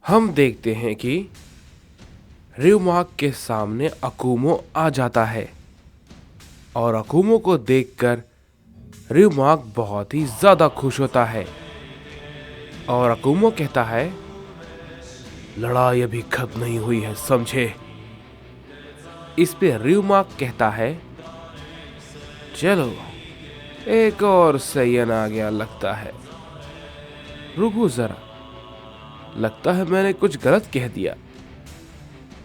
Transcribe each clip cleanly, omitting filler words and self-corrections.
हम देखते हैं कि र्यूमाक के सामने अकुमो आ जाता है और अकुमो को देखकर र्यूमाक बहुत ही ज्यादा खुश होता है और अकुमो कहता है, लड़ाई अभी खत्म नहीं हुई है, समझे। इस पे र्यूमाक कहता है, चलो एक और सैयन आ गया लगता है। रुको जरा, लगता है मैंने कुछ गलत कह दिया।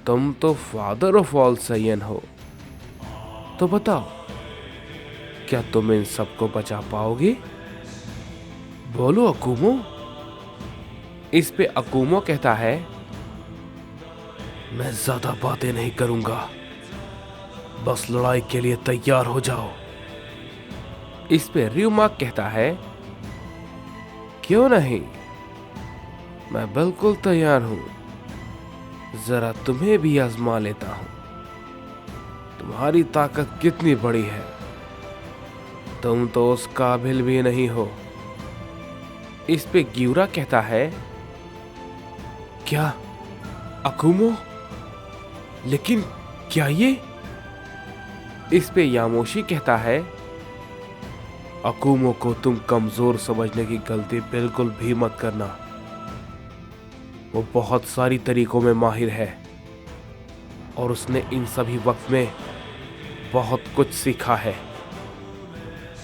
तुम तो फादर ऑफ ऑल सैयन हो, तो बताओ क्या तुम इन सबको बचा पाओगे? बोलो अकुमो। इस पे अकुमो कहता है, मैं ज्यादा बातें नहीं करूंगा, बस लड़ाई के लिए तैयार हो जाओ। इस पे र्यूमाक कहता है, क्यों नहीं, मैं बिल्कुल तैयार हूं। जरा तुम्हें भी आजमा लेता हूं, तुम्हारी ताकत कितनी बड़ी है। तुम तो उस काबिल भी नहीं हो। इस पे गियुरा कहता है, क्या अकुमो? लेकिन क्या ये? इस पे यामोशी कहता है, अकुमो को तुम कमजोर समझने की गलती बिल्कुल भी मत करना। वो बहुत सारी तरीकों में माहिर है और उसने इन सभी वक्त में बहुत कुछ सीखा है।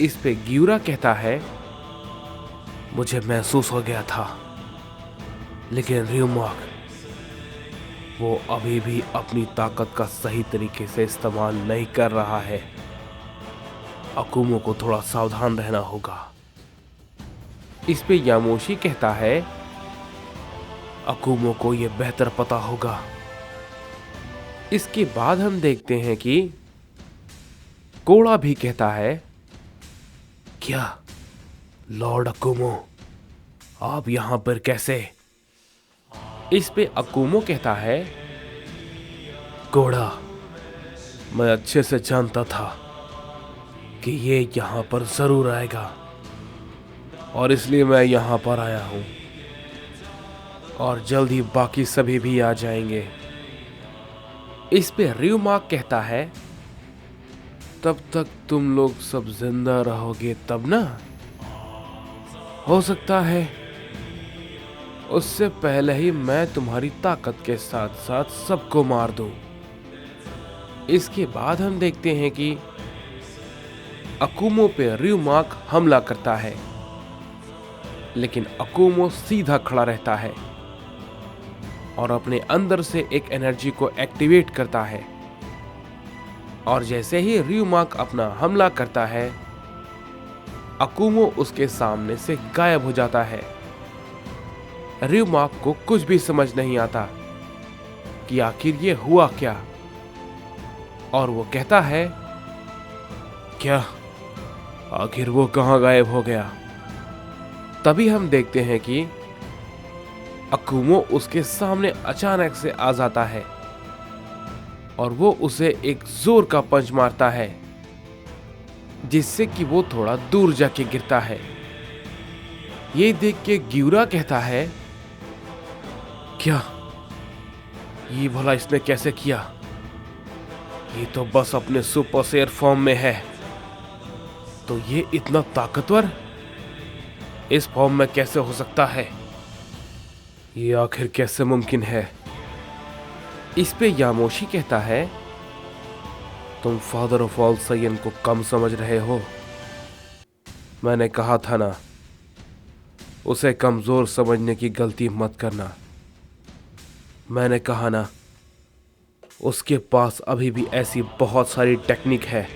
इस पे गियुरा कहता है, मुझे महसूस हो गया था, लेकिन र्यूमाक वो अभी भी अपनी ताकत का सही तरीके से इस्तेमाल नहीं कर रहा है। अकुमो को थोड़ा सावधान रहना होगा। इस पे यामोशी कहता है, अकुमो को यह बेहतर पता होगा। इसके बाद हम देखते हैं कि कोड़ा भी कहता है, क्या लॉर्ड अकुमो, आप यहां पर कैसे? इस पे अकुमो कहता है, कोड़ा, मैं अच्छे से जानता था कि ये यहां पर जरूर आएगा और इसलिए मैं यहां पर आया हूं और जल्द ही बाकी सभी भी आ जाएंगे। इस पे र्यूमाक कहता है, तब तक तुम लोग सब जिंदा रहोगे तब ना? हो सकता है उससे पहले ही मैं तुम्हारी ताकत के साथ साथ सबको मार दूं। इसके बाद हम देखते हैं कि अकुमो पे र्यूमाक हमला करता है, लेकिन अकुमो सीधा खड़ा रहता है और अपने अंदर से एक एनर्जी को एक्टिवेट करता है और जैसे ही र्यूमाक अपना हमला करता है, अकुमो उसके सामने से गायब हो जाता है। र्यूमाक को कुछ भी समझ नहीं आता कि आखिर ये हुआ क्या, और वो कहता है, क्या आखिर वो कहां गायब हो गया? तभी हम देखते हैं कि अकुमो उसके सामने अचानक से आ जाता है और वो उसे एक जोर का पंच मारता है, जिससे कि वो थोड़ा दूर जाके गिरता है। ये देख के गियुरा कहता है, क्या ये भला इसने कैसे किया? ये तो बस अपने सुपर शेर फॉर्म में है, तो ये इतना ताकतवर इस फॉर्म में कैसे हो सकता है? ये आखिर कैसे मुमकिन है? इस पे यामोशी कहता है, तुम फादर ऑफ ऑल सैयन को कम समझ रहे हो। मैंने कहा था ना, उसे कमजोर समझने की गलती मत करना। मैंने कहा ना, उसके पास अभी भी ऐसी बहुत सारी टेक्निक है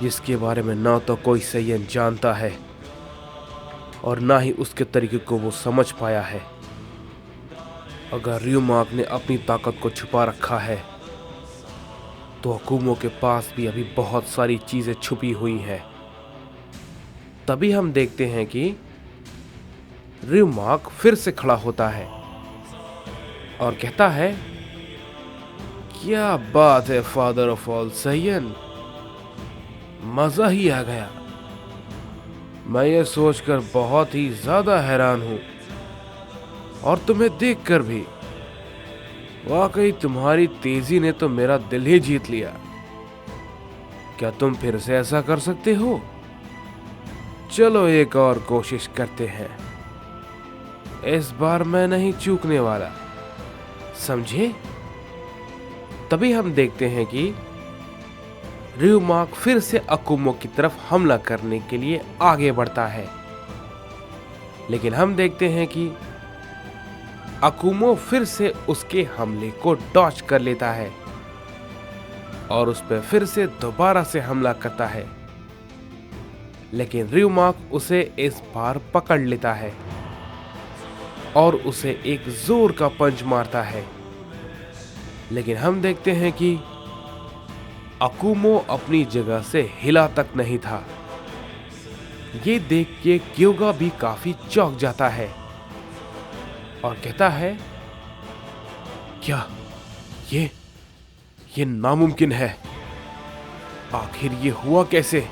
जिसके बारे में ना तो कोई सैयन जानता है और ना ही उसके तरीके को वो समझ पाया है। अगर र्यूमाक ने अपनी ताकत को छुपा रखा है, तो अकुमो के पास भी अभी बहुत सारी चीजें छुपी हुई हैं। तभी हम देखते हैं कि र्यूमाक फिर से खड़ा होता है और कहता है, क्या बात है फादर ऑफ ऑल सैयन, मजा ही आ गया। मैं ये सोचकर बहुत ही ज्यादा हैरान हूं और तुम्हें देखकर भी। वाकई तुम्हारी तेजी ने तो मेरा दिल ही जीत लिया। क्या तुम फिर से ऐसा कर सकते हो? चलो एक और कोशिश करते हैं। इस बार मैं नहीं चूकने वाला, समझे? तभी हम देखते हैं कि र्यूमाक फिर से अकुमो की तरफ हमला करने के लिए आगे बढ़ता है, लेकिन हम देखते हैं कि अकुमो फिर से उसके हमले को डॉच कर लेता है और उस पर फिर से दोबारा से हमला करता है, लेकिन र्यूमाक उसे इस बार पकड़ लेता है और उसे एक जोर का पंच मारता है। लेकिन हम देखते हैं कि अकुमो अपनी जगह से हिला तक नहीं था। ये देख के क्योगा भी काफी चौंक जाता है और कहता है, क्या ये नामुमकिन है? आखिर ये हुआ कैसे?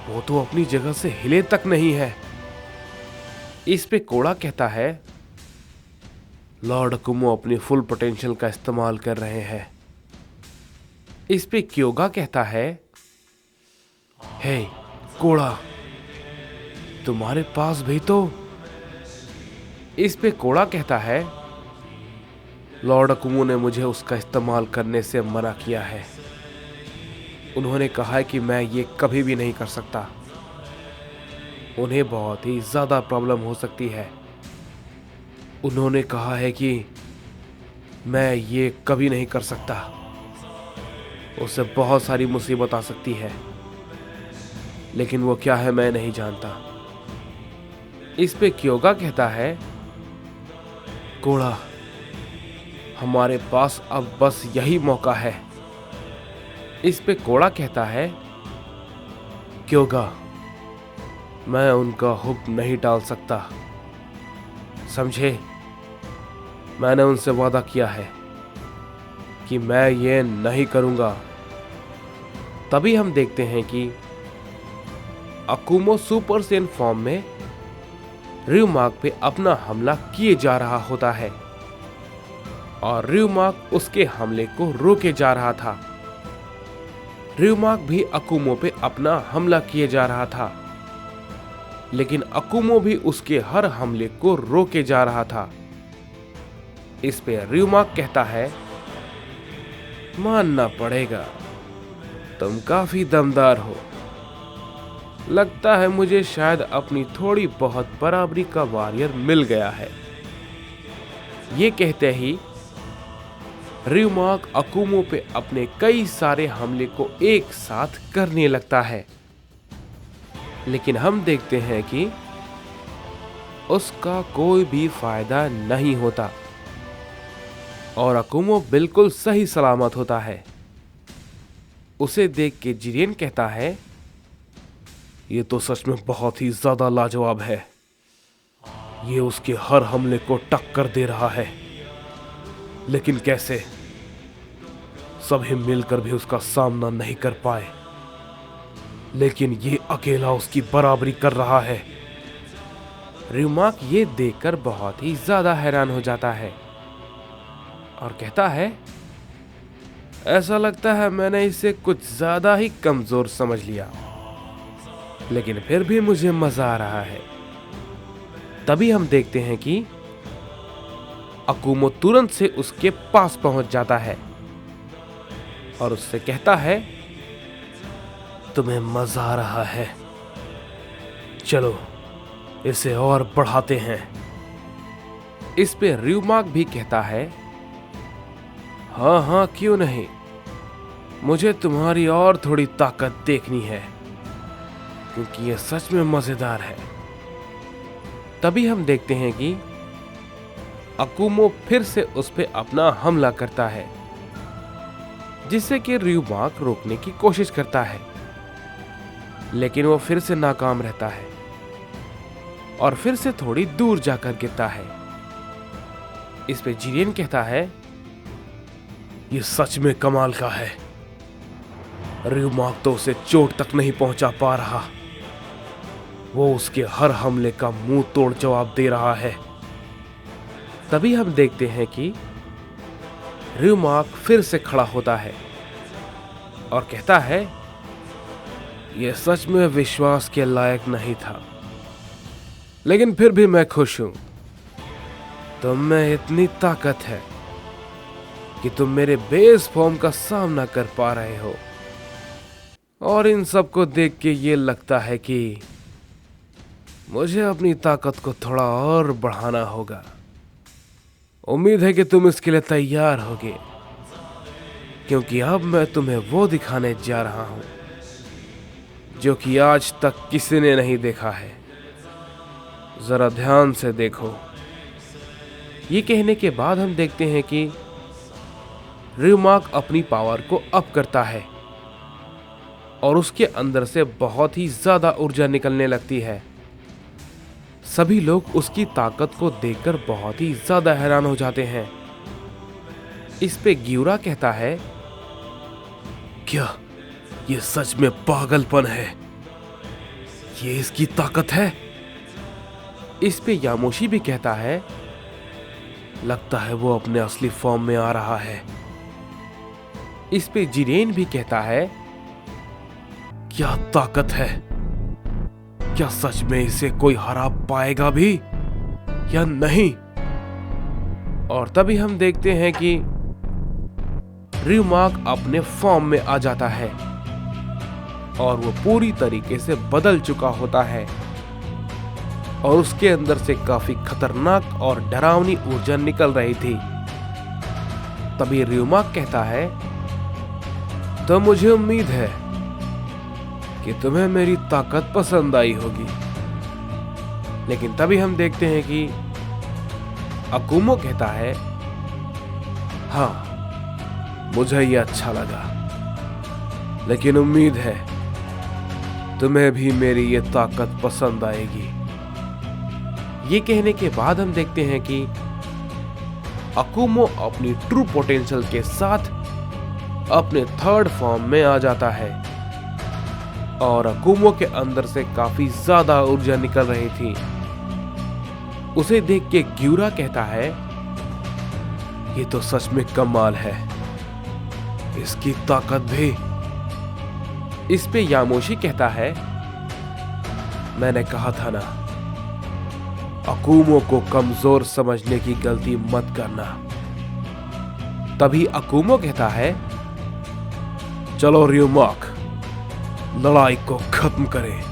वो तो अपनी जगह से हिले तक नहीं है। इस पे कोड़ा कहता है, लॉर्ड अकुमो अपनी फुल पोटेंशियल का इस्तेमाल कर रहे हैं। इस पे क्योगा कहता है, हे कोड़ा, तुम्हारे पास भी तो। इस पे कोड़ा कहता है, लॉर्ड अकुमो ने मुझे उसका इस्तेमाल करने से मना किया है। उन्होंने कहा है कि मैं ये कभी भी नहीं कर सकता। उन्हें बहुत ही ज्यादा प्रॉब्लम हो सकती है। उन्होंने कहा है कि मैं ये कभी नहीं कर सकता। उससे बहुत सारी मुसीबत आ सकती है, लेकिन वो क्या है मैं नहीं जानता। इस पे क्योगा कहता है, कोड़ा, हमारे पास अब बस यही मौका है। इस पे कोड़ा कहता है, क्योगा, मैं उनका हुक्म नहीं टाल सकता, समझे? मैंने उनसे वादा किया है कि मैं ये नहीं करूंगा। तभी हम देखते हैं कि अकुमो सुपर सेन फॉर्म में र्यूमाक पे अपना हमला किए जा रहा होता है और र्यूमाक उसके हमले को रोके जा रहा था। र्यूमाक भी अकुमो पे अपना हमला किए जा रहा था, लेकिन अकुमो भी उसके हर हमले को रोके जा रहा था। इस पे र्यूमाक कहता है, मानना पड़ेगा, तुम काफी दमदार हो। लगता है मुझे शायद अपनी थोड़ी बहुत बराबरी का वॉरियर मिल गया है। ये कहते ही र्यूमाक अकुमो पे अपने कई सारे हमले को एक साथ करने लगता है, लेकिन हम देखते हैं कि उसका कोई भी फायदा नहीं होता और अकुमो बिल्कुल सही सलामत होता है। उसे देख के जिरेन कहता है, ये तो सच में बहुत ही ज्यादा लाजवाब है। ये उसके हर हमले को टक्कर दे रहा है, लेकिन कैसे? सभी मिलकर भी उसका सामना नहीं कर पाए, लेकिन ये अकेला उसकी बराबरी कर रहा है। र्यूमाक ये देखकर बहुत ही ज्यादा हैरान हो जाता है और कहता है, ऐसा लगता है मैंने इसे कुछ ज्यादा ही कमजोर समझ लिया, लेकिन फिर भी मुझे मजा आ रहा है। तभी हम देखते हैं कि अकुमो तुरंत से उसके पास पहुंच जाता है और उससे कहता है, तुम्हें मजा आ रहा है, चलो इसे और बढ़ाते हैं। इस पे र्यूमाक भी कहता है, हाँ हाँ क्यों नहीं, मुझे तुम्हारी और थोड़ी ताकत देखनी है, क्योंकि यह सच में मजेदार है। तभी हम देखते हैं कि अकुमो फिर से उस पे अपना हमला करता है, जिससे कि र्यूमाक रोकने की कोशिश करता है, लेकिन वो फिर से नाकाम रहता है और फिर से थोड़ी दूर जाकर गिरता है। इस पे जिरेन कहता है, ये सच में कमाल का है। र्यूमाक तो उसे चोट तक नहीं पहुंचा पा रहा, वो उसके हर हमले का मुंह तोड़ जवाब दे रहा है। तभी हम देखते हैं कि रियोमार्क फिर से खड़ा होता है और कहता है, यह सच में विश्वास के लायक नहीं था, लेकिन फिर भी मैं खुश हूं। तुम में इतनी ताकत है कि तुम मेरे बेस फॉर्म का सामना कर पा रहे हो, और इन सब को देख के ये लगता है कि मुझे अपनी ताकत को थोड़ा और बढ़ाना होगा। उम्मीद है कि तुम इसके लिए तैयार होगे, क्योंकि अब मैं तुम्हें वो दिखाने जा रहा हूं जो कि आज तक किसी ने नहीं देखा है। जरा ध्यान से देखो। ये कहने के बाद हम देखते हैं कि रियोमार्क अपनी पावर को अप करता है और उसके अंदर से बहुत ही ज्यादा ऊर्जा निकलने लगती है। सभी लोग उसकी ताकत को देखकर बहुत ही ज्यादा हैरान हो जाते हैं। इस पे ग्यूरा कहता है, क्या ये सच में पागलपन है? ये इसकी ताकत है? इस पे यामोशी भी कहता है, लगता है वो अपने असली फॉर्म में आ रहा है। इस पे जिरेन भी कहता है, क्या ताकत है? क्या सच में इसे कोई हरा पाएगा भी या नहीं? और तभी हम देखते हैं कि रियोमार्क अपने फॉर्म में आ जाता है और वो पूरी तरीके से बदल चुका होता है और उसके अंदर से काफी खतरनाक और डरावनी ऊर्जा निकल रही थी। तभी रियोमार्क कहता है, तो मुझे उम्मीद है कि तुम्हें मेरी ताकत पसंद आई होगी। लेकिन तभी हम देखते हैं कि अकुमो कहता है, हाँ, मुझे यह अच्छा लगा, लेकिन उम्मीद है तुम्हें भी मेरी ये ताकत पसंद आएगी। ये कहने के बाद हम देखते हैं कि अकुमो अपनी ट्रू पोटेंशियल के साथ अपने थर्ड फॉर्म में आ जाता है और अकुमो के अंदर से काफी ज्यादा ऊर्जा निकल रही थी। उसे देख के ग्यूरा कहता है, ये तो सच में कमाल है, इसकी ताकत भी। इस पे यामोशी कहता है, मैंने कहा था ना, अकुमो को कमजोर समझने की गलती मत करना। तभी अकुमो कहता है, चलो रियोमार्क, लड़ाई को खत्म करें।